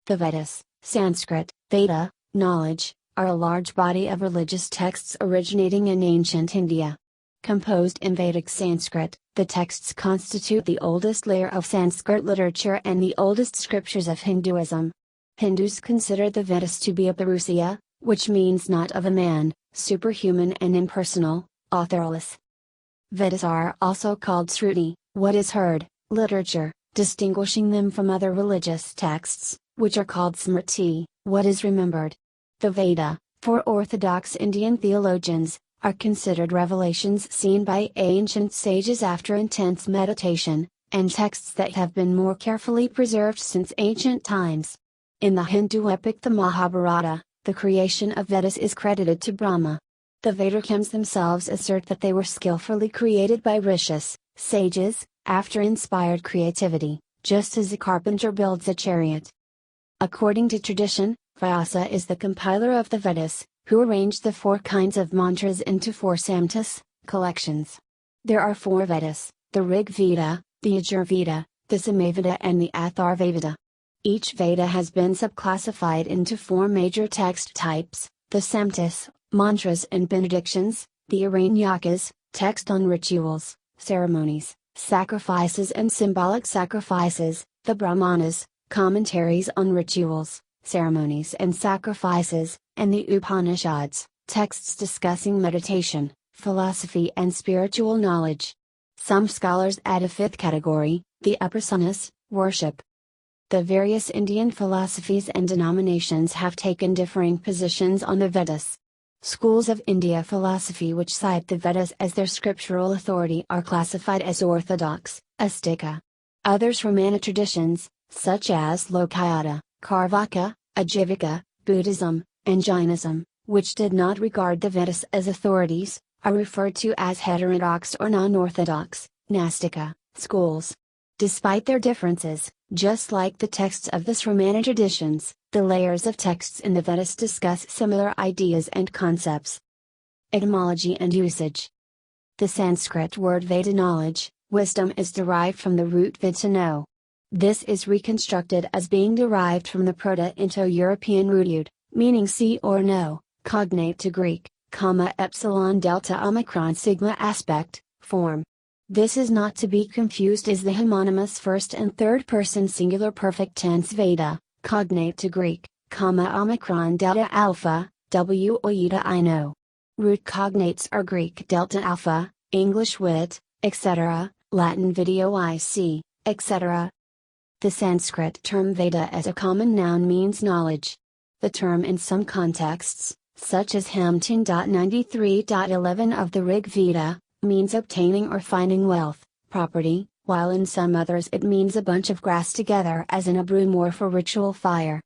The Vedas, Sanskrit, Veda, knowledge, are a large body of religious texts originating in ancient India. Composed in Vedic Sanskrit, the texts constitute the oldest layer of Sanskrit literature and the oldest scriptures of Hinduism. Hindus consider the Vedas to be a parusia, which means not of a man, superhuman and impersonal, authorless. Vedas are also called Shruti, what is heard, literature, distinguishing them from other religious texts, which are called Smriti, what is remembered. The Veda, for Orthodox Indian theologians, are considered revelations seen by ancient sages after intense meditation, and texts that have been more carefully preserved since ancient times. In the Hindu epic the Mahabharata, the creation of Vedas is credited to Brahma. The Vedarkams themselves assert that they were skillfully created by rishis, sages, after inspired creativity, just as a carpenter builds a chariot. According to tradition, Vyasa is the compiler of the Vedas, who arranged the 4 kinds of mantras into 4 samtas, collections. There are 4 Vedas, the Rig Veda, the Yajur Veda, the Samaveda and the Atharvaveda. Each Veda has been subclassified into 4 major text types, the samtas, mantras and benedictions, the Aranyakas, text on rituals, ceremonies, sacrifices and symbolic sacrifices, the Brahmanas, commentaries on rituals, ceremonies and sacrifices, and the Upanishads, texts discussing meditation, philosophy and spiritual knowledge. Some scholars add a 5th category, the upasanas, worship. The various Indian philosophies and denominations have taken differing positions on the Vedas. Schools of India philosophy which cite the Vedas as their scriptural authority are classified as orthodox, Astika. Others Ramana traditions, such as Lokayata, Carvaka, Ajivika, Buddhism, and Jainism, which did not regard the Vedas as authorities, are referred to as heterodox or non-orthodox, Nastika, schools. Despite their differences, just like the texts of the Sramana traditions, the layers of texts in the Vedas discuss similar ideas and concepts. Etymology and usage. The Sanskrit word Veda knowledge, wisdom is derived from the root vid to know. This is reconstructed as being derived from the Proto-Indo-European root ud, meaning see or know, cognate to Greek, epsilon delta omicron sigma aspect, form. This is not to be confused as the homonymous first and third person singular perfect tense Veda, cognate to Greek, omicron delta alpha, oida I know. Root cognates are Greek delta alpha, English wit, etc., Latin video ic, etc. The Sanskrit term Veda as a common noun means knowledge. The term in some contexts, such as Hamtin 93.11 of the Rig Veda, means obtaining or finding wealth, property, while in some others it means a bunch of grass together as in a broom or for ritual fire.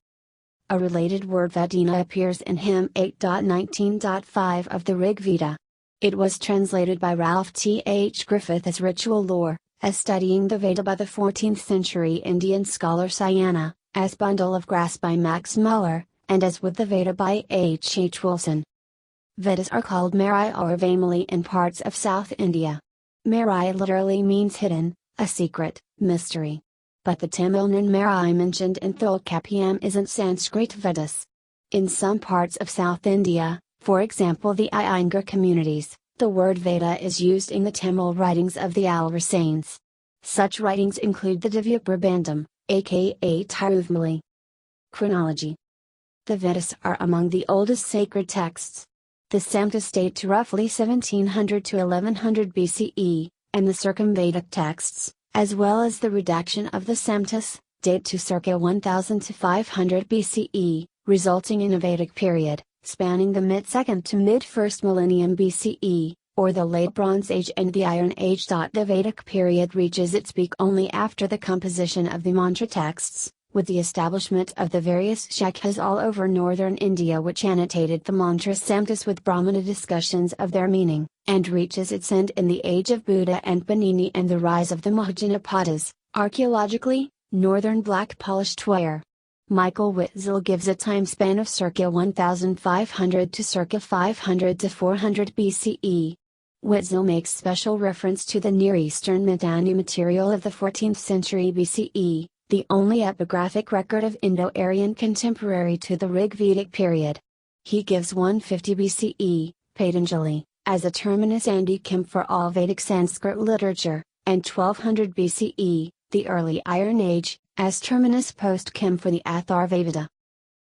A related word Vedina appears in hymn 8.19.5 of the Rig Veda. It was translated by Ralph T. H. Griffith as ritual lore, as studying the Veda by the 14th century Indian scholar Sayana, as Bundle of Grass by Max Muller, and as With the Veda by H. H. Wilson. Vedas are called Marai or Vaimali in parts of South India. Marai literally means hidden, a secret, mystery. But the Tamil Marai mentioned in Tholkappiyam isn't Sanskrit Vedas. In some parts of South India, for example the Iyengar communities, the word Veda is used in the Tamil writings of the Alrasanes. Such writings include the Divya Prabandham, aka Tiruvamali. Chronology. The Vedas are among the oldest sacred texts. The Samtas date to roughly 1700 to 1100 BCE, and the Circumvedic texts, as well as the redaction of the Samtas, date to circa 1000 to 500 BCE, resulting in a Vedic period, spanning the mid-2nd to mid-1st millennium BCE, or the Late Bronze Age and the Iron Age. The Vedic period reaches its peak only after the composition of the mantra texts, with the establishment of the various shakhas all over northern India which annotated the mantra samtas with Brahmana discussions of their meaning, and reaches its end in the age of Buddha and Panini and the rise of the Mahajanapadas, archaeologically, northern black polished ware. Michael Witzel gives a time span of circa 1500 to circa 500 to 400 BCE. Witzel makes special reference to the Near Eastern Mitanni material of the 14th century BCE, the only epigraphic record of Indo-Aryan contemporary to the Rig Vedic period. He gives 150 BCE, Patanjali, as a terminus andicum for all Vedic Sanskrit literature, and 1200 BCE, the early Iron Age, as terminus postchem for the Atharvaveda.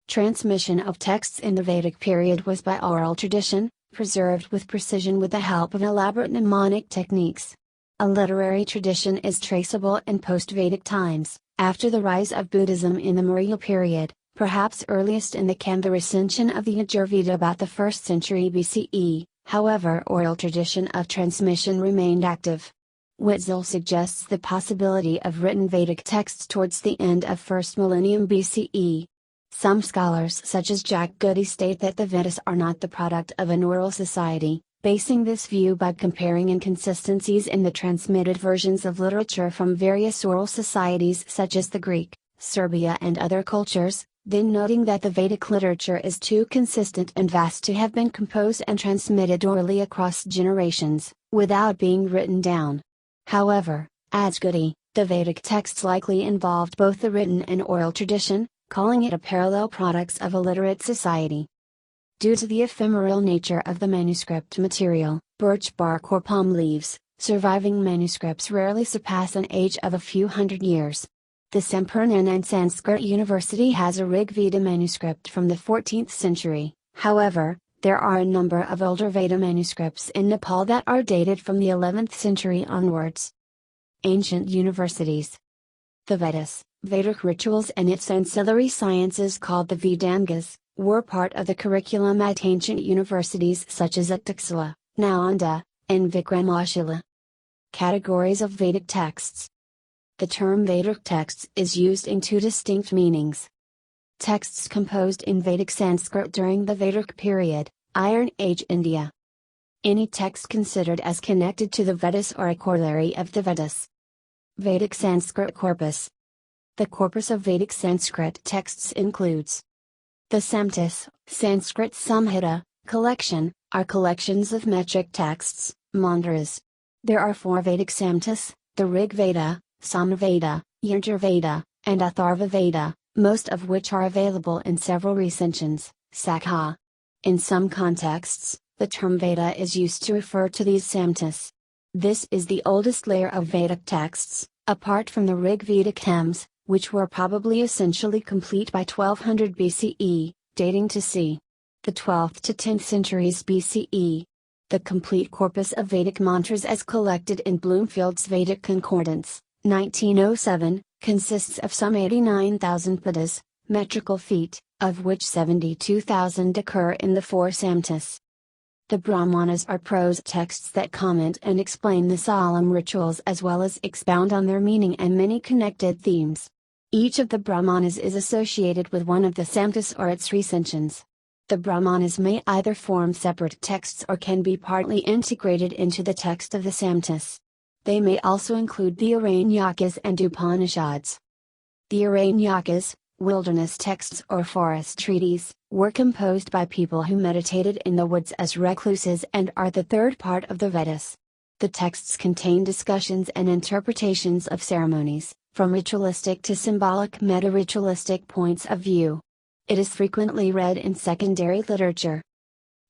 Transmission of texts in the Vedic period was by oral tradition, preserved with precision with the help of elaborate mnemonic techniques. A literary tradition is traceable in post-Vedic times, after the rise of Buddhism in the Maurya period, perhaps earliest in the Kanda recension of the Yajurveda about the 1st century BCE, however oral tradition of transmission remained active. Witzel suggests the possibility of written Vedic texts towards the end of 1st millennium BCE. Some scholars such as Jack Goody state that the Vedas are not the product of an oral society, basing this view by comparing inconsistencies in the transmitted versions of literature from various oral societies such as the Greek, Serbia and other cultures, then noting that the Vedic literature is too consistent and vast to have been composed and transmitted orally across generations, without being written down. However, adds Goody, the Vedic texts likely involved both the written and oral tradition, calling it a parallel products of a literate society. Due to the ephemeral nature of the manuscript material, birch bark or palm leaves, surviving manuscripts rarely surpass an age of a few hundred years. The Sampurnan Sanskrit University has a Rig Veda manuscript from the 14th century, however, there are a number of older Veda manuscripts in Nepal that are dated from the 11th century onwards. Ancient universities. The Vedas, Vedic rituals and its ancillary sciences called the Vedangas, were part of the curriculum at ancient universities such as at Taxila, Nalanda, and Vikramashila. Categories of Vedic texts. The term Vedic texts is used in two distinct meanings. Texts composed in Vedic Sanskrit during the Vedic period, Iron Age India. Any text considered as connected to the Vedas or a corollary of the Vedas. Vedic Sanskrit corpus. The corpus of Vedic Sanskrit texts includes the Samhita, Sanskrit Samhita, collection, are collections of metric texts, mantras. There are 4 Vedic Samhitas, the Rig Veda, Samaveda, Yajurveda, and Atharvaveda, most of which are available in several recensions, Sakha. In some contexts, the term Veda is used to refer to these Samhitas. This is the oldest layer of Vedic texts, apart from the Rig Vedic hymns, which were probably essentially complete by 1200 BCE, dating to c. the 12th to 10th centuries BCE. The complete corpus of Vedic mantras as collected in Bloomfield's Vedic Concordance, 1907, consists of some 89,000 padas, metrical feet, of which 72,000 occur in the 4 Samhitas. The Brahmanas are prose texts that comment and explain the solemn rituals as well as expound on their meaning and many connected themes. Each of the Brahmanas is associated with one of the Samhitas or its recensions. The Brahmanas may either form separate texts or can be partly integrated into the text of the Samhitas. They may also include the Aranyakas and Upanishads. The Aranyakas, wilderness texts or forest treaties, were composed by people who meditated in the woods as recluses and are the third part of the Vedas. The texts contain discussions and interpretations of ceremonies, from ritualistic to symbolic meta-ritualistic points of view. It is frequently read in secondary literature.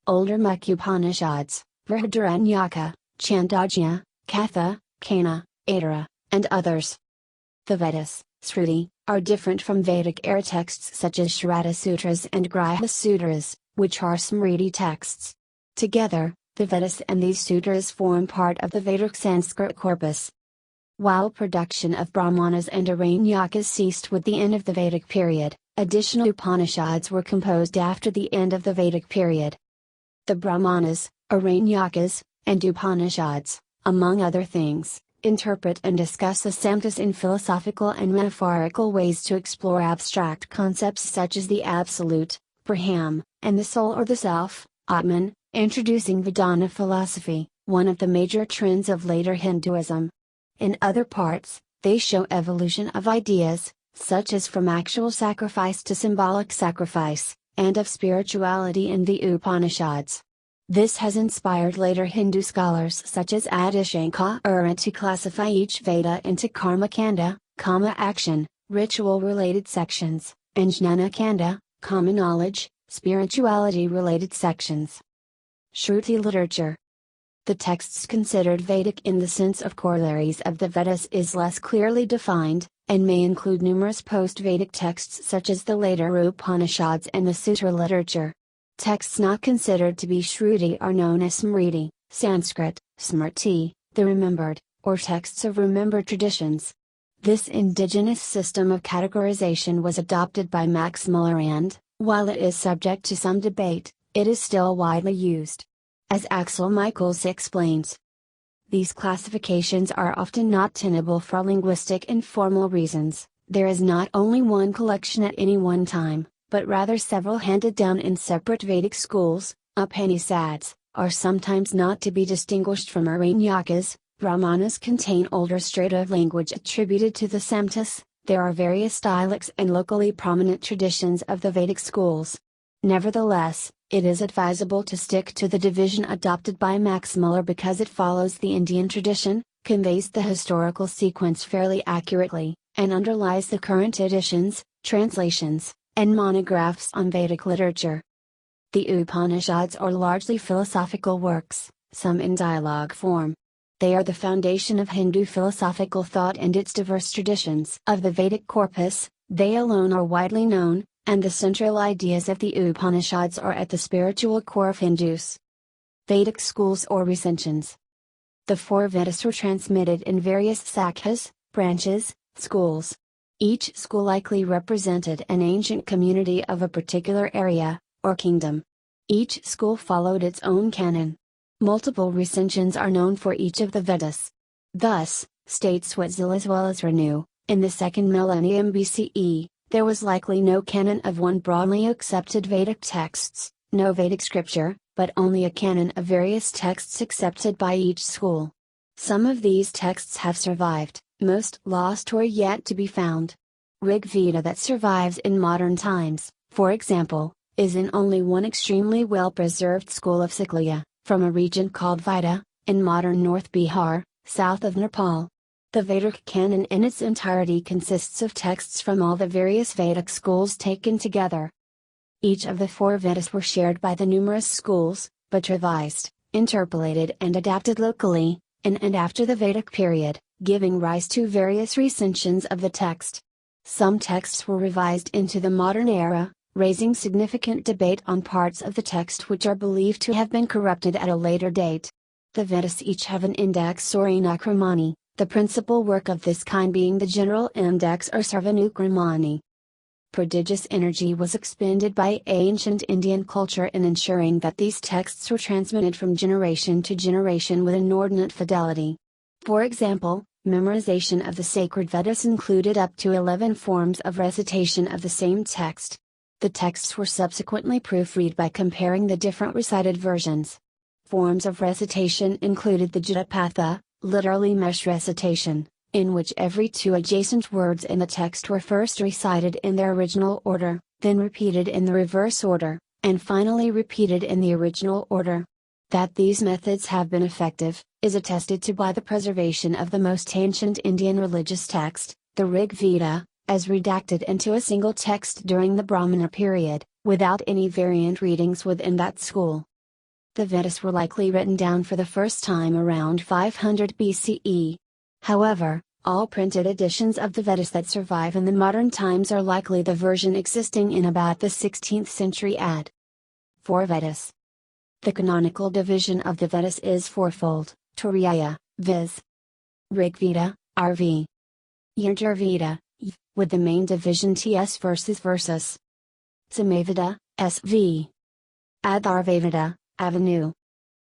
Older Mukhya Upanishads, Vrihadaranyaka, Chandogya, Katha, Kana, Aitara, and others. The Vedas, Shruti, are different from Vedic-era texts such as Shraddha Sutras and Griha Sutras, which are Smriti texts. Together, the Vedas and these sutras form part of the Vedic Sanskrit corpus. While production of Brahmanas and Aranyakas ceased with the end of the Vedic period, additional Upanishads were composed after the end of the Vedic period. The Brahmanas, Aranyakas, and Upanishads, among other things, interpret and discuss the Samhitas in philosophical and metaphorical ways to explore abstract concepts such as the absolute, Brahman, and the soul or the self, Atman, introducing Vedanta philosophy, one of the major trends of later Hinduism. In other parts, they show evolution of ideas, such as from actual sacrifice to symbolic sacrifice, and of spirituality in the Upanishads. This has inspired later Hindu scholars such as Adi Shankara to classify each Veda into karma kanda, kama action, ritual-related sections, and Jnana-Kanda, common knowledge, spirituality-related sections. Shruti literature. The texts considered Vedic in the sense of corollaries of the Vedas is less clearly defined, and may include numerous post-Vedic texts such as the later Upanishads and the Sutra literature. Texts not considered to be Shruti are known as Smriti, Sanskrit, Smrti, the remembered, or texts of remembered traditions. This indigenous system of categorization was adopted by Max Muller and, while it is subject to some debate, it is still widely used. As Axel Michaels explains, these classifications are often not tenable for linguistic and formal reasons. There is not only one collection at any one time, but rather several handed down in separate Vedic schools. Upanishads are sometimes not to be distinguished from Aranyakas. Brahmanas contain older strata of language attributed to the Samtas. There are various dialects and locally prominent traditions of the Vedic schools. Nevertheless, it is advisable to stick to the division adopted by Max Muller because it follows the Indian tradition, conveys the historical sequence fairly accurately, and underlies the current editions, translations, and monographs on Vedic literature. The Upanishads are largely philosophical works, some in dialogue form. They are the foundation of Hindu philosophical thought and its diverse traditions. Of the Vedic corpus, they alone are widely known, and the central ideas of the Upanishads are at the spiritual core of Hindus. Vedic schools or recensions. The four Vedas were transmitted in various sakhas, branches, schools. Each school likely represented an ancient community of a particular area, or kingdom. Each school followed its own canon. Multiple recensions are known for each of the Vedas. Thus, states Wetzel as well as Renu, in the 2nd millennium BCE, there was likely no canon of one broadly accepted Vedic texts, no Vedic scripture, but only a canon of various texts accepted by each school. Some of these texts have survived, most lost or yet to be found. Rig Veda that survives in modern times, for example, is in only one extremely well-preserved school of Sikliya, from a region called Vida, in modern North Bihar, south of Nepal. The Vedic canon in its entirety consists of texts from all the various Vedic schools taken together. Each of the four Vedas were shared by the numerous schools, but revised, interpolated and adapted locally, in and after the Vedic period, giving rise to various recensions of the text. Some texts were revised into the modern era, raising significant debate on parts of the text which are believed to have been corrupted at a later date. The Vedas each have an index or enakramani, the principal work of this kind being the general index or Sarvanukramani. Prodigious energy was expended by ancient Indian culture in ensuring that these texts were transmitted from generation to generation with inordinate fidelity. For example, memorization of the sacred Vedas included up to 11 forms of recitation of the same text. The texts were subsequently proofread by comparing the different recited versions. Forms of recitation included the Jatapatha, literally mesh recitation, in which every two adjacent words in the text were first recited in their original order, then repeated in the reverse order, and finally repeated in the original order. That these methods have been effective, is attested to by the preservation of the most ancient Indian religious text, the Rig Veda, as redacted into a single text during the Brahmana period, without any variant readings within that school. The Vedas were likely written down for the first time around 500 BCE. However, all printed editions of the Vedas that survive in the modern times are likely the version existing in about the 16th century AD. 4 Vedas. The canonical division of the Vedas is fourfold, Turiya, viz. Rigveda, RV. Yajurveda, with the main division TS versus. Samaveda, SV. Atharvaveda, Avenue.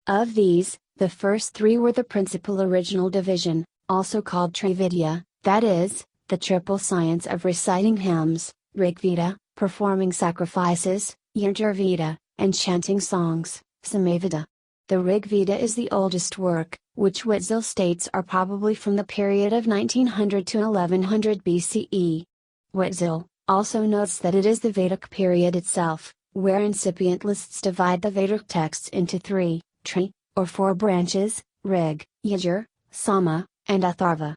Of these, the first three were the principal original division, also called Trividya, that is, the triple science of reciting hymns, Rigveda, performing sacrifices, Yajurveda, and chanting songs, Samaveda. The Rigveda is the oldest work, which Wetzel states are probably from the period of 1900 to 1100 BCE. Wetzel also notes that it is the Vedic period itself, where incipient lists divide the Vedic texts into three, or four branches, Rig, Yajur, Sama, and Atharva.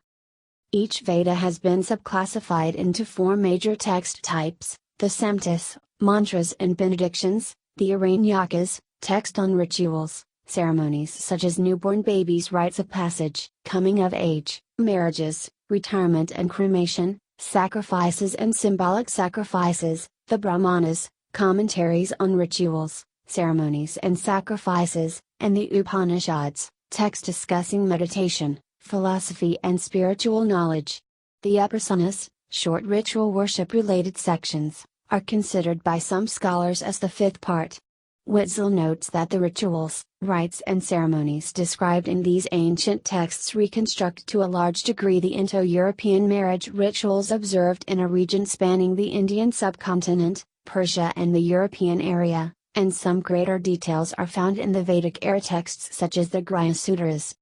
Each Veda has been subclassified into four major text types: the Samhitas, mantras and benedictions; the Aranyakas, text on rituals, ceremonies such as newborn babies' rites of passage, coming of age, marriages, retirement and cremation, sacrifices and symbolic sacrifices; the Brahmanas, commentaries on rituals, ceremonies and sacrifices; and the Upanishads, text discussing meditation, philosophy and spiritual knowledge. The Upasanas, short ritual worship related sections, are considered by some scholars as the fifth part. Witzel notes that the rituals, rites and ceremonies described in these ancient texts reconstruct to a large degree the Indo-European marriage rituals observed in a region spanning the Indian subcontinent, Persia and the European area, and some greater details are found in the Vedic-era texts such as the Grihya Sutras.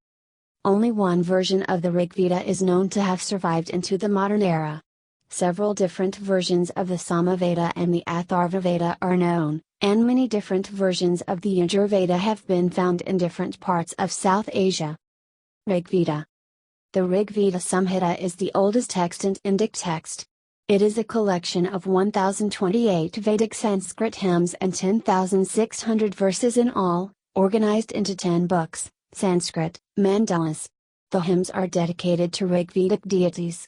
Only one version of the Rigveda is known to have survived into the modern era. Several different versions of the Samaveda and the Atharvaveda are known, and many different versions of the Yajurveda have been found in different parts of South Asia. Rigveda. The Rigveda Samhita is the oldest extant Indic text. It is a collection of 1028 Vedic Sanskrit hymns and 10,600 verses in all, organized into 10 books, Sanskrit, mandalas. The hymns are dedicated to Rigvedic deities.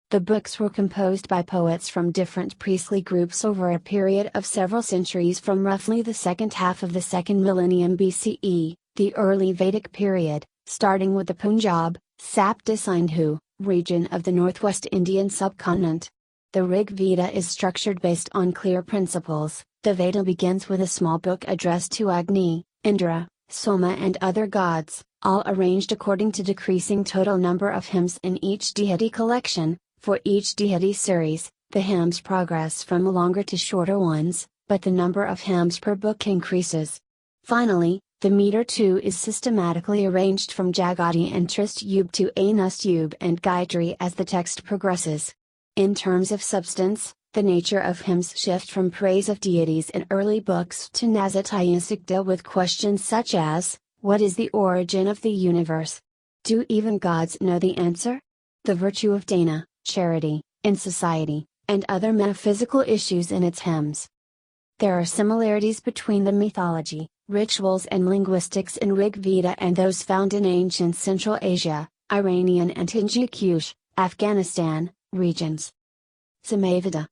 The books were composed by poets from different priestly groups over a period of several centuries from roughly the second half of the second millennium BCE, the early Vedic period, starting with the Punjab, Sapta Sindhu, region of the northwest Indian subcontinent. The Rig Veda is structured based on clear principles. The Veda begins with a small book addressed to Agni, Indra, Soma and other gods, all arranged according to decreasing total number of hymns in each deity collection. For each deity series, the hymns progress from longer to shorter ones, but the number of hymns per book increases. Finally, the meter too is systematically arranged from Jagati and Tristubh to Anustubh and Gayatri as the text progresses. In terms of substance, the nature of hymns shift from praise of deities in early books to Nasatyasikta with questions such as, what is the origin of the universe? Do even gods know the answer? The virtue of dana, charity, in society, and other metaphysical issues in its hymns. There are similarities between the mythology, rituals and linguistics in Rig Veda and those found in ancient Central Asia, Iranian and Hindu Kush, Afghanistan, regions. Samaveda.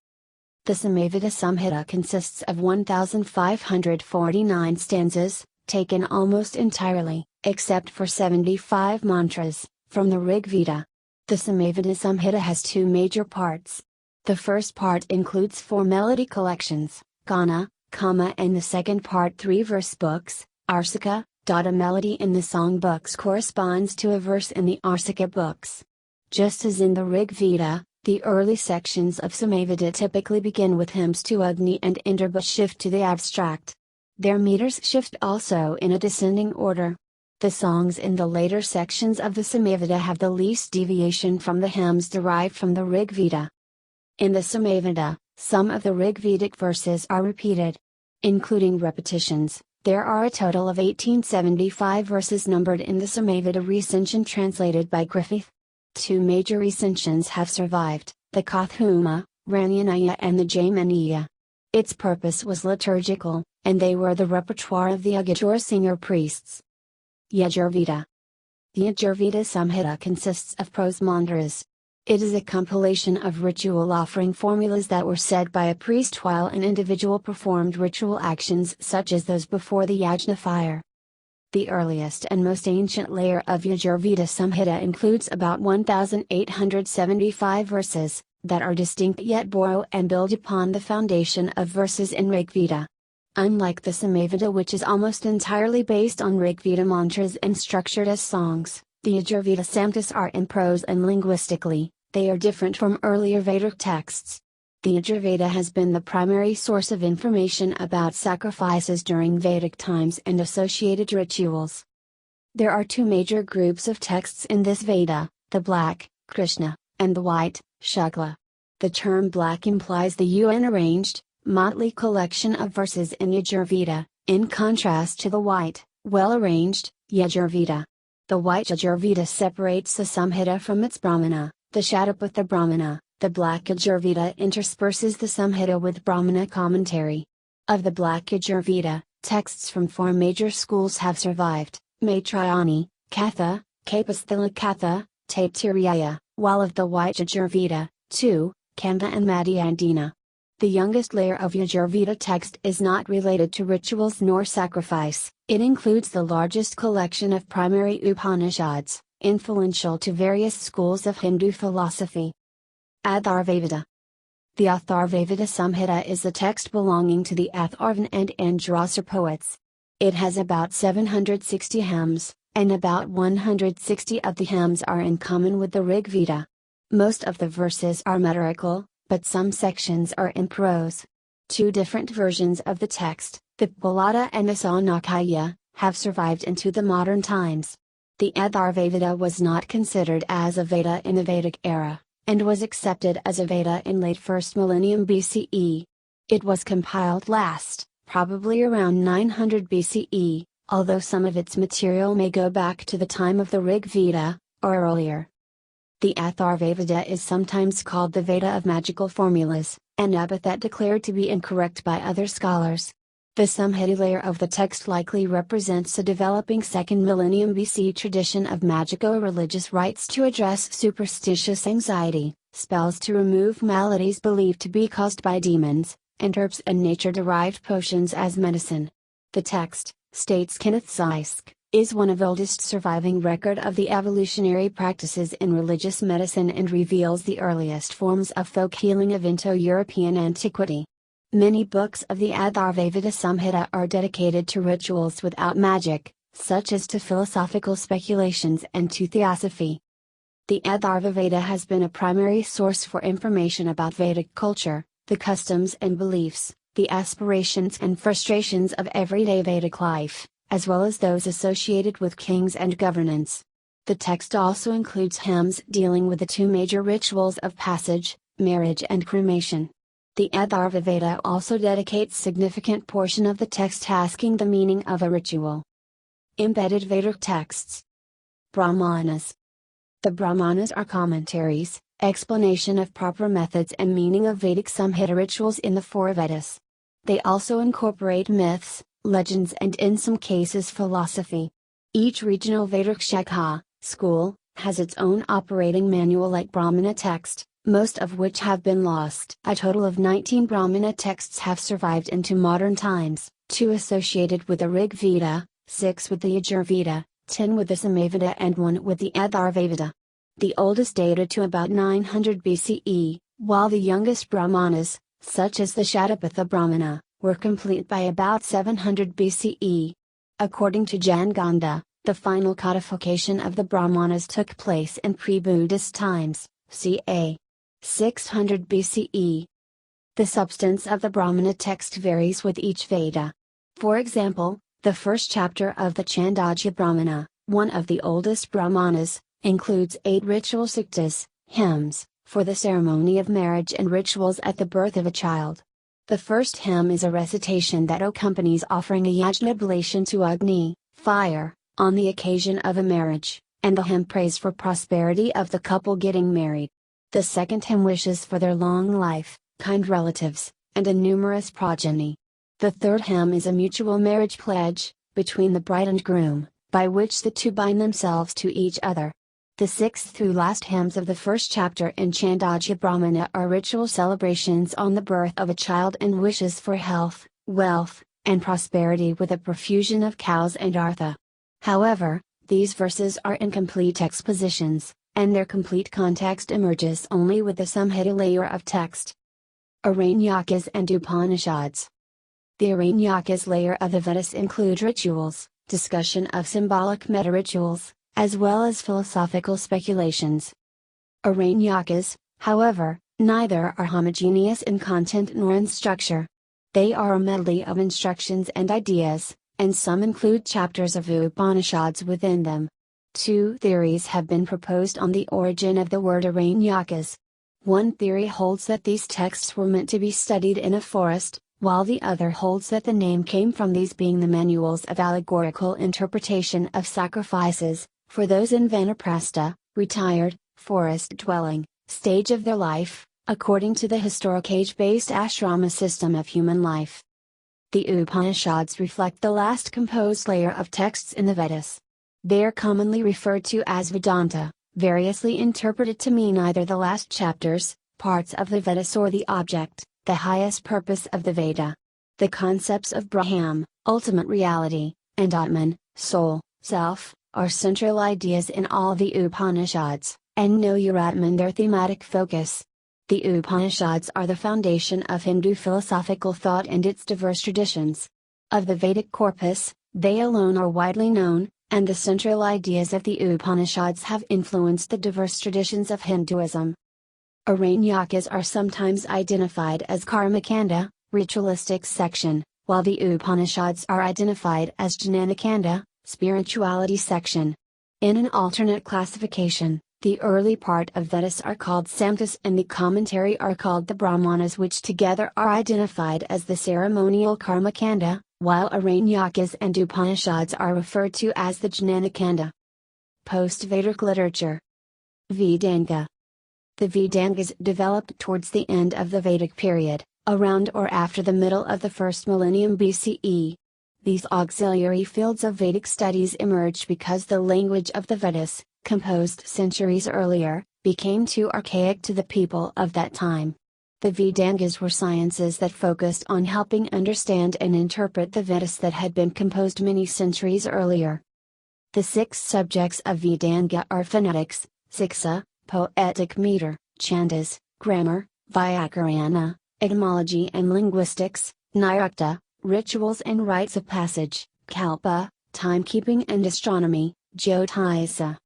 The Samaveda Samhita consists of 1,549 stanzas, taken almost entirely, except for 75 mantras, from the Rig Veda. The Samaveda Samhita has two major parts. The first part includes 4 melody collections, Gana, Kama, and the second part 3 verse books, Arsika. A melody in the song books corresponds to a verse in the Arsika books. Just as in the Rig Veda, the early sections of Samaveda typically begin with hymns to Agni and Indra but shift to the abstract. Their meters shift also in a descending order. The songs in the later sections of the Samaveda have the least deviation from the hymns derived from the Rig Veda. In the Samaveda, some of the Rig Vedic verses are repeated. Including repetitions, there are a total of 1875 verses numbered in the Samaveda recension translated by Griffith. 2 major recensions have survived, the Kathuma, Ranyanaya and the Jaimaniya. Its purpose was liturgical, and they were the repertoire of the Agajur singer priests. Yajurveda. The Yajurveda Samhita consists of prose mantras. It is a compilation of ritual offering formulas that were said by a priest while an individual performed ritual actions such as those before the yajna fire. The earliest and most ancient layer of Yajurveda Samhita includes about 1,875 verses, that are distinct yet borrow and build upon the foundation of verses in Rigveda. Unlike the Samaveda, which is almost entirely based on Rigveda mantras and structured as songs, the Yajurveda Samhitas are in prose and linguistically, they are different from earlier Vedic texts. The Yajurveda has been the primary source of information about sacrifices during Vedic times and associated rituals. There are 2 major groups of texts in this Veda, the black, Krishna, and the white, Shukla. The term black implies the unarranged, motley collection of verses in Yajurveda, in contrast to the white, well-arranged, Yajurveda. The white Yajurveda separates the Samhita from its Brahmana, The Shatapatha Brahmana, the Black Yajurveda intersperses the Samhita with Brahmana commentary. Of the Black Yajurveda, texts from 4 major schools have survived: Maitrayani, Katha, Kapasthila Katha, Taittiriya, while of the White Yajurveda, 2, Kanda and Madhyandina. The youngest layer of Yajurveda text is not related to rituals nor sacrifice. It includes the largest collection of primary Upanishads, influential to various schools of Hindu philosophy. Atharvaveda. The Atharvaveda Samhita is the text belonging to the Atharvan and Andrasar poets. It has about 760 hymns, and about 160 of the hymns are in common with the Rig Veda. Most of the verses are metrical, but some sections are in prose. 2 different versions of the text, the Palada and the Sanakaya, have survived into the modern times. The Atharvaveda was not considered as a Veda in the Vedic era, and was accepted as a Veda in late 1st millennium BCE. It was compiled last, probably around 900 BCE, although some of its material may go back to the time of the Rig Veda, or earlier. The Atharvaveda is sometimes called the Veda of magical formulas, an epithet declared to be incorrect by other scholars. The Samhita layer of the text likely represents a developing 2nd millennium BC tradition of magico-religious rites to address superstitious anxiety, spells to remove maladies believed to be caused by demons, and herbs and nature-derived potions as medicine. The text, states Kenneth Zeisk, is one of the oldest surviving record of the evolutionary practices in religious medicine and reveals the earliest forms of folk healing of Indo-European antiquity. Many books of the Atharvaveda Samhita are dedicated to rituals without magic, such as to philosophical speculations and to theosophy. The Atharvaveda has been a primary source for information about Vedic culture, the customs and beliefs, the aspirations and frustrations of everyday Vedic life, as well as those associated with kings and governance. The text also includes hymns dealing with the 2 major rituals of passage, marriage and cremation. The Atharvaveda also dedicates significant portion of the text asking the meaning of a ritual. Embedded Vedic texts. Brahmanas. The Brahmanas are commentaries, explanation of proper methods and meaning of Vedic Samhita rituals in the 4 Vedas. They also incorporate myths, legends and in some cases philosophy. Each regional Vedic Shakha, school, has its own operating manual like Brahmana text, most of which have been lost. A total of 19 Brahmana texts have survived into modern times, 2 associated with the Rig Veda, 6 with the Yajurveda, 10 with the Samaveda and 1 with the Atharvaveda. The oldest dated to about 900 BCE, while the youngest Brahmanas, such as the Shatapatha Brahmana, were complete by about 700 BCE. According to Janganda, the final codification of the Brahmanas took place in pre-Buddhist times, ca. 600 BCE. The substance of the Brahmana text varies with each Veda. For example, the first chapter of the Chandogya Brahmana, one of the oldest Brahmanas, includes 8 ritual suktas, hymns, for the ceremony of marriage and rituals at the birth of a child. The first hymn is a recitation that accompanies offering a yajna oblation to Agni, fire, on the occasion of a marriage, and the hymn prays for prosperity of the couple getting married. The second hymn wishes for their long life, kind relatives, and a numerous progeny. The third hymn is a mutual marriage pledge, between the bride and groom, by which the 2 bind themselves to each other. The 6th through last hymns of the first chapter in Chandogya Brahmana are ritual celebrations on the birth of a child and wishes for health, wealth, and prosperity with a profusion of cows and artha. However, these verses are incomplete expositions, and their complete context emerges only with the Samhita layer of text. Aranyakas and Upanishads. The Aranyakas layer of the Vedas include rituals, discussion of symbolic meta-rituals, as well as philosophical speculations. Aranyakas, however, neither are homogeneous in content nor in structure. They are a medley of instructions and ideas, and some include chapters of Upanishads within them. 2 theories have been proposed on the origin of the word Aranyakas. One theory holds that these texts were meant to be studied in a forest, while the other holds that the name came from these being the manuals of allegorical interpretation of sacrifices, for those in Vanaprastha, retired, forest dwelling, stage of their life, according to the historic age-based ashrama system of human life. The Upanishads reflect the last composed layer of texts in the Vedas. They are commonly referred to as Vedanta, variously interpreted to mean either the last chapters, parts of the Vedas, or the object, the highest purpose of the Veda. The concepts of Brahman, ultimate reality, and Atman, soul, self, are central ideas in all the Upanishads, and Know Your Atman their thematic focus. The Upanishads are the foundation of Hindu philosophical thought and its diverse traditions. Of the Vedic corpus, they alone are widely known, and the central ideas of the Upanishads have influenced the diverse traditions of Hinduism. Aranyakas are sometimes identified as Karmakanda, ritualistic section, while the Upanishads are identified as Jnanakanda, spirituality section. In an alternate classification, the early part of Vedas are called Samhitas and the commentary are called the Brahmanas, which together are identified as the ceremonial Karmakanda, while Aranyakas and Upanishads are referred to as the Jnanakanda. Post-Vedic literature. Vedanga. The Vedangas developed towards the end of the Vedic period, around or after the middle of the first millennium BCE. These auxiliary fields of Vedic studies emerged because the language of the Vedas, composed centuries earlier, became too archaic to the people of that time. The Vedangas were sciences that focused on helping understand and interpret the Vedas that had been composed many centuries earlier. The 6 subjects of Vedanga are phonetics, Siksha, poetic meter, chandas, grammar, Vyakarana, etymology and linguistics, Nirukta, rituals and rites of passage, Kalpa, timekeeping and astronomy, Jyotisa.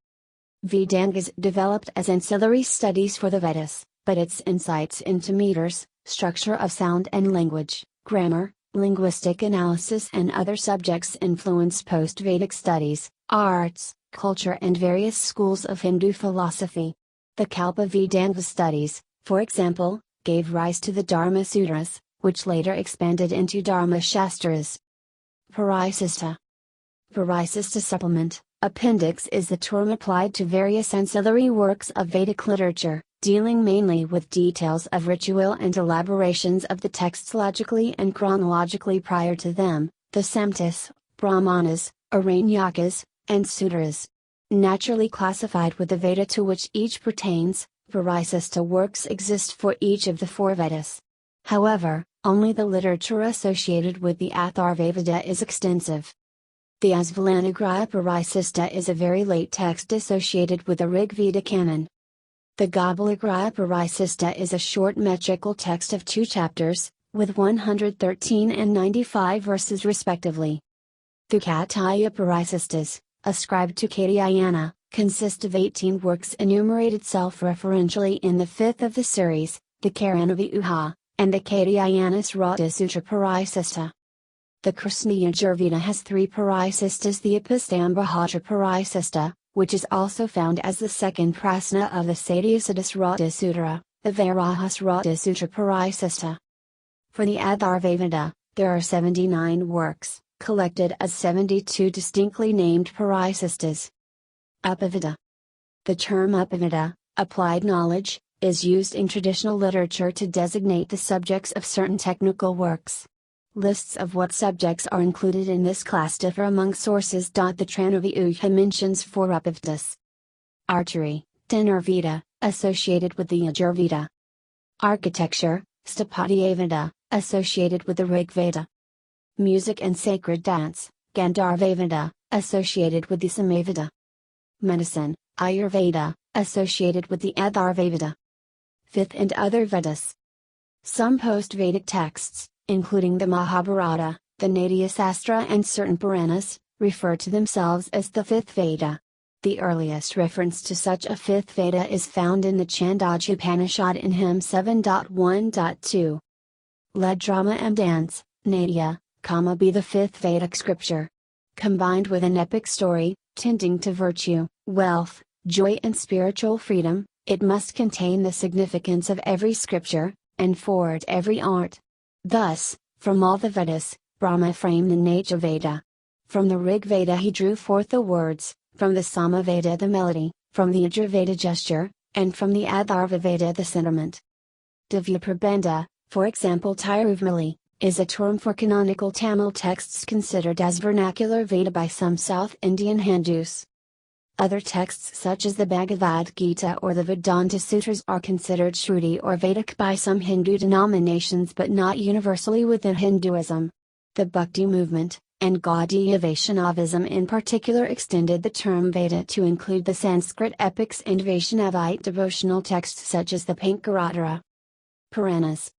Vedangas developed as ancillary studies for the Vedas, but its insights into meters, structure of sound and language, grammar, linguistic analysis and other subjects influenced post-Vedic studies, arts, culture and various schools of Hindu philosophy. The Kalpa Vedanga studies, for example, gave rise to the Dharma Sutras, which later expanded into Dharma Shastras. Parisista. Parisista supplement, appendix is the term applied to various ancillary works of Vedic literature, dealing mainly with details of ritual and elaborations of the texts logically and chronologically prior to them, the Samhitas, Brahmanas, Aranyakas, and Sutras. Naturally classified with the Veda to which each pertains, Parisista works exist for each of the 4 Vedas. However, only the literature associated with the Atharvaveda is extensive. The Asvalanagraya Parisista is a very late text associated with the Rig Veda canon. The Gobalagraya Parisista is a short metrical text of 2 chapters, with 113 and 95 verses respectively. The Kataya Parisistas, ascribed to Katyayana, consist of 18 works enumerated self-referentially in the 5th of the series, the Karanavyuha, and the Katyayana Srata Sutra Parisista. The Krishna Yajurveda has 3 Parisistas: the Epistambhahatra Parisista, which is also found as the second prasna of the Satyasiddha Sutra, the Varahasrata Sutra Parisista. For the Atharvaveda, there are 79 works, collected as 72 distinctly named Parisistas. Upaveda. The term Upaveda, applied knowledge, is used in traditional literature to designate the subjects of certain technical works. Lists of what subjects are included in this class differ among sources. The Tranavyuha mentions 4 Upavedas. Archery, Dhanurveda, associated with the Yajurveda. Architecture, Stapatyaveda, associated with the Rigveda. Music and sacred dance, Gandharvaveda, associated with the Samaveda. Medicine, Ayurveda, associated with the Atharvaveda. 5th and other Vedas. Some post-Vedic texts, including the Mahabharata, the Natya Sastra and certain Puranas, refer to themselves as the 5th Veda. The earliest reference to such a 5th Veda is found in the Chandogya Upanishad in hymn 7.1.2. Let drama and dance, Natya, be the 5th Vedic scripture. Combined with an epic story, tending to virtue, wealth, joy and spiritual freedom, it must contain the significance of every scripture, and forward every art. Thus, from all the Vedas, Brahma framed the Natya Veda. From the Rig Veda he drew forth the words, from the Samaveda the melody, from the Yajurveda gesture, and from the Atharva Veda the sentiment. Divya Prabandha, for example Tiruvamali, is a term for canonical Tamil texts considered as vernacular Veda by some South Indian Hindus. Other texts such as the Bhagavad Gita or the Vedanta Sutras are considered Shruti or Vedic by some Hindu denominations but not universally within Hinduism. The Bhakti movement, and Gaudiya Vaishnavism in particular extended the term Veda to include the Sanskrit epics and Vaishnavite devotional texts such as the Pancharatara. Puranas.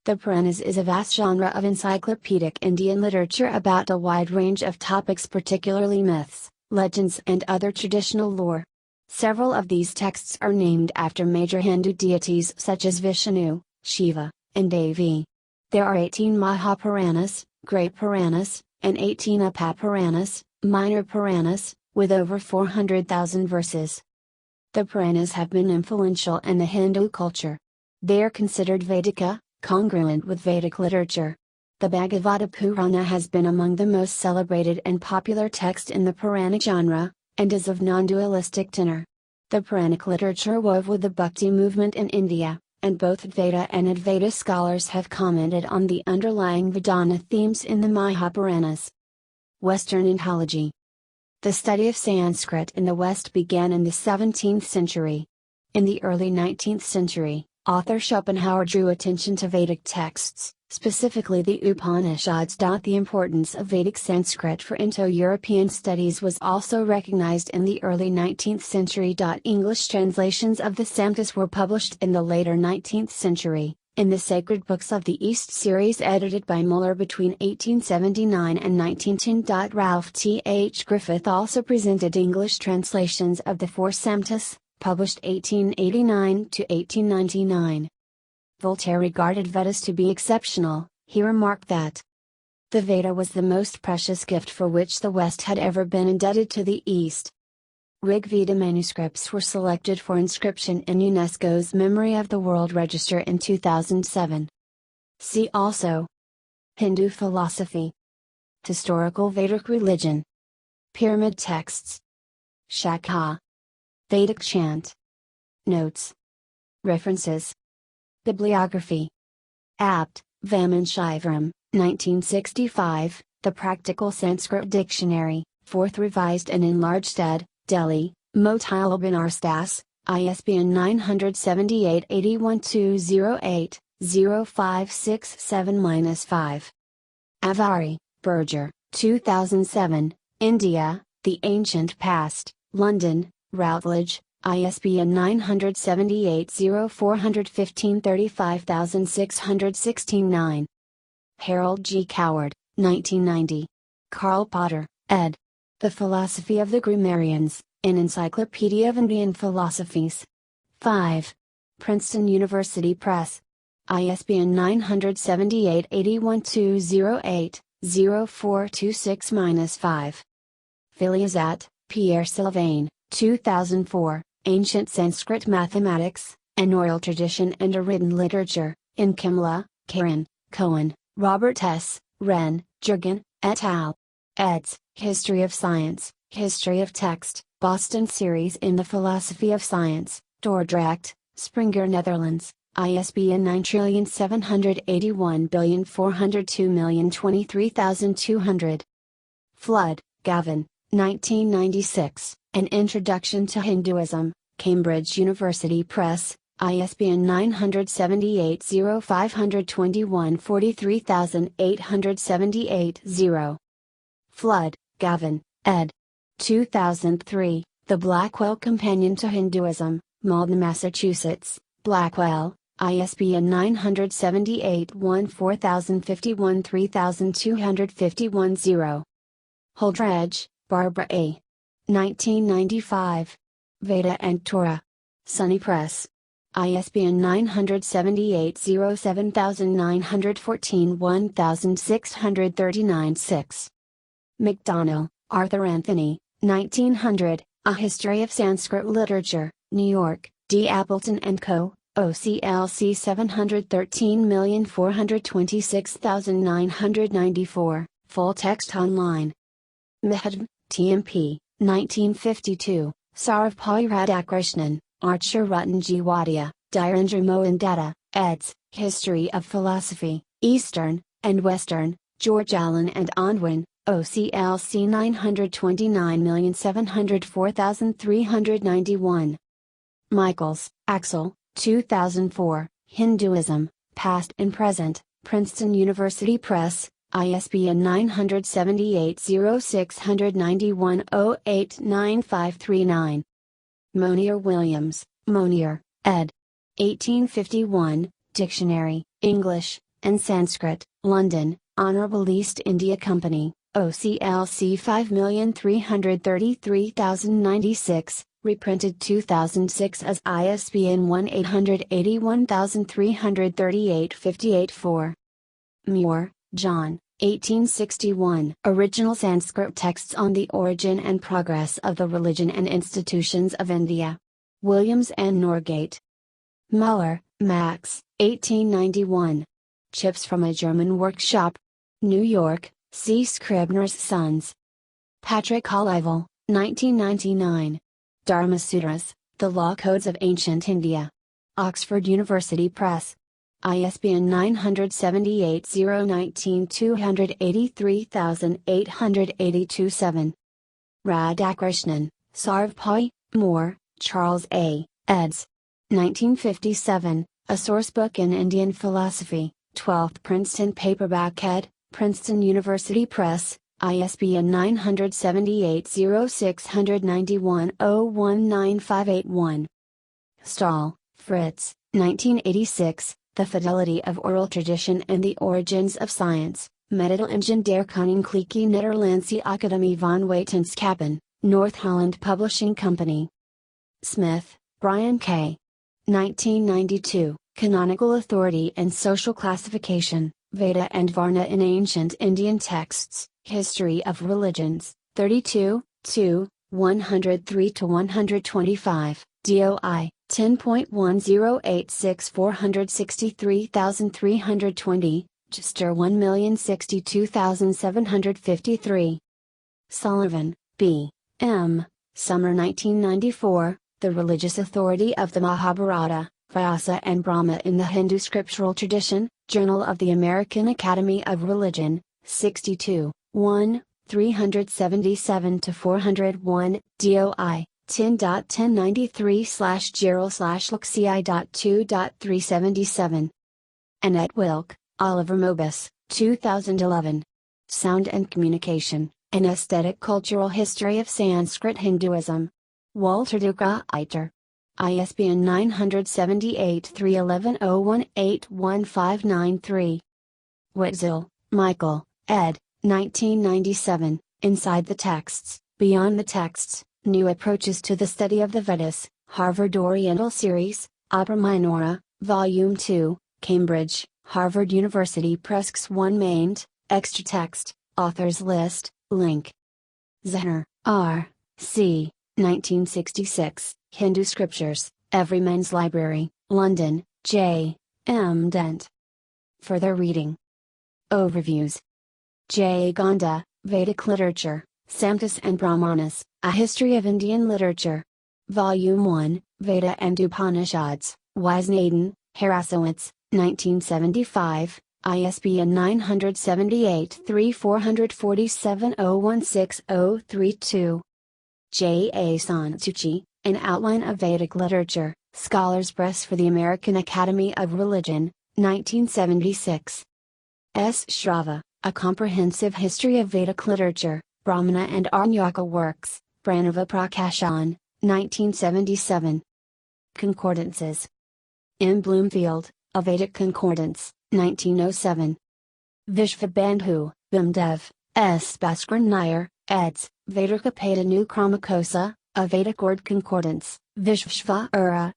The Puranas is a vast genre of encyclopedic Indian literature about a wide range of topics, particularly myths, legends and other traditional lore. Several of these texts are named after major Hindu deities such as Vishnu, Shiva, and Devi. There are 18 Mahapuranas, Great Puranas, and 18 Upapuranas, Minor Puranas, with over 400,000 verses. The Puranas have been influential in the Hindu culture. They are considered Vedika, congruent with Vedic literature. The Bhagavata Purana has been among the most celebrated and popular text in the Puranic genre, and is of non-dualistic tenor. The Puranic literature wove with the Bhakti movement in India, and both Advaita and Advaita scholars have commented on the underlying Vedanta themes in the Mahapuranas. Western Ontology. The study of Sanskrit in the West began in the 17th century. In the early 19th century, author Schopenhauer drew attention to Vedic texts, specifically the Upanishads. The importance of Vedic Sanskrit for Indo-European studies was also recognized in the early 19th century. English translations of the Samhitas were published in the later 19th century, in the Sacred Books of the East series edited by Muller between 1879 and 1910. Ralph T. H. Griffith also presented English translations of the four Samhitas, published 1889 to 1899. Voltaire regarded Vedas to be exceptional. He remarked that the Veda was the most precious gift for which the West had ever been indebted to the East. Rig Veda manuscripts were selected for inscription in UNESCO's Memory of the World Register in 2007. See also Hindu philosophy, historical Vedic religion, pyramid texts, Shaka, Vedic chant. Notes. References. Bibliography. Apt, Vaman Shivaram, 1965, The Practical Sanskrit Dictionary, 4th Revised and Enlarged ed., Delhi, Motilal Banardas, ISBN 978-81208-0567-5. Avari, Berger, 2007, India, The Ancient Past, London, Routledge, ISBN 978-0415-35616-9. Harold G. Coward, 1990. Karl Potter, ed. The Philosophy of the Grammarians, in Encyclopedia of Indian Philosophies. 5. Princeton University Press. ISBN 978-81208-0426-5. Filiazat, Pierre Sylvain, 2004, Ancient Sanskrit Mathematics, an Oral Tradition and a Written Literature, in Kimla, Karen, Cohen, Robert S., Wren, Jurgen, et al. Eds. History of Science, History of Text, Boston Series in the Philosophy of Science, Dordrecht, Springer Netherlands, ISBN 9781402023200. Flood, Gavin, 1996, An Introduction to Hinduism, Cambridge University Press, ISBN 978-0521-43878-0. Flood, Gavin, ed. 2003, The Blackwell Companion to Hinduism, Malden, Massachusetts, Blackwell, ISBN 978-14051-3251-0. Holdredge, Barbara A. 1995. Veda and Torah. Sunny Press. ISBN 978-07914-1639-6. McDonnell, Arthur Anthony, 1900, A History of Sanskrit Literature, New York, D. Appleton & Co., OCLC 713,426,994, full text online. Mehd, TMP, 1952, Sarvapalli Radhakrishnan, Archer Ruttanji Wadia, Dhirendra Mohan Dutta, eds. History of Philosophy, Eastern and Western, George Allen and Unwin, OCLC 929704391. Michaels, Axel, 2004, Hinduism, Past and Present, Princeton University Press, ISBN 978-0691-089539. Monier Williams, Monier, ed. 1851, Dictionary, English, and Sanskrit, London, Honourable East India Company, OCLC 5333096, reprinted 2006 as ISBN 1-881-338-58-4. Muir, John, 1861. Original Sanskrit Texts on the Origin and Progress of the Religion and Institutions of India. Williams and Norgate. Muller, Max, 1891. Chips from a German Workshop. New York, C. Scribner's Sons. Patrick Olival, 1999. Dharma Sutras, The Law Codes of Ancient India. Oxford University Press. ISBN 978-019-283,882-7. Radhakrishnan, Sarvbhai, Moore, Charles A., eds. 1957, A Sourcebook in Indian Philosophy, 12th Princeton Paperback ed., Princeton University Press, ISBN 978-0691-019581. Stahl, Fritz, 1986, The Fidelity of Oral Tradition and the Origins of Science, Meddedelingen der Koninklijke Nederlandse Academie van Wetenschappen, North Holland Publishing Company. Smith, Brian K. 1992, Canonical Authority and Social Classification, Veda and Varna in Ancient Indian Texts, History of Religions, 32, 2, 103-125, DOI, 10.1086 463320, Chester 1,062,753. Sullivan, B. M., Summer 1994, The Religious Authority of the Mahabharata, Vyasa and Brahma in the Hindu Scriptural Tradition, Journal of the American Academy of Religion, 62, 1, 377-401, DOI, 10.1093/Gerald/Luxi.2.377. Annette Wilk, Oliver Mobus, 2011. Sound and Communication, An Aesthetic Cultural History of Sanskrit Hinduism. Walter Duca Eiter. ISBN 978-311-0181593. Witzel, Michael, ed. 1997, Inside the Texts, Beyond the Texts, New Approaches to the Study of the Vedas, Harvard Oriental Series, Opera Minora, Volume 2, Cambridge, Harvard University Press 1 maint, extra text, authors list, link. Zehner, R. C. 1966, Hindu Scriptures, Everyman's Library, London, J. M. Dent. Further reading. Overviews. J. Gonda, Vedic Literature, Samkhas and Brahmanas, A History of Indian Literature. Volume 1, Veda and Upanishads, Wiesnaden, Harasowitz, 1975, ISBN 978-3447-016-032. J. A. Sansuchi, An Outline of Vedic Literature, Scholars Press for the American Academy of Religion, 1976. S. Shrava, A Comprehensive History of Vedic Literature, Brahmana and Aranyaka Works, Pranava Prakashan, 1977. Concordances. M. Bloomfield, A Vedic Concordance, 1907. Vishvabandhu, Bimdev, S. Bhaskar Nair, eds. Vedika Padanu Kramakosa, A Vedic Word Concordance, Vishvashva Ura,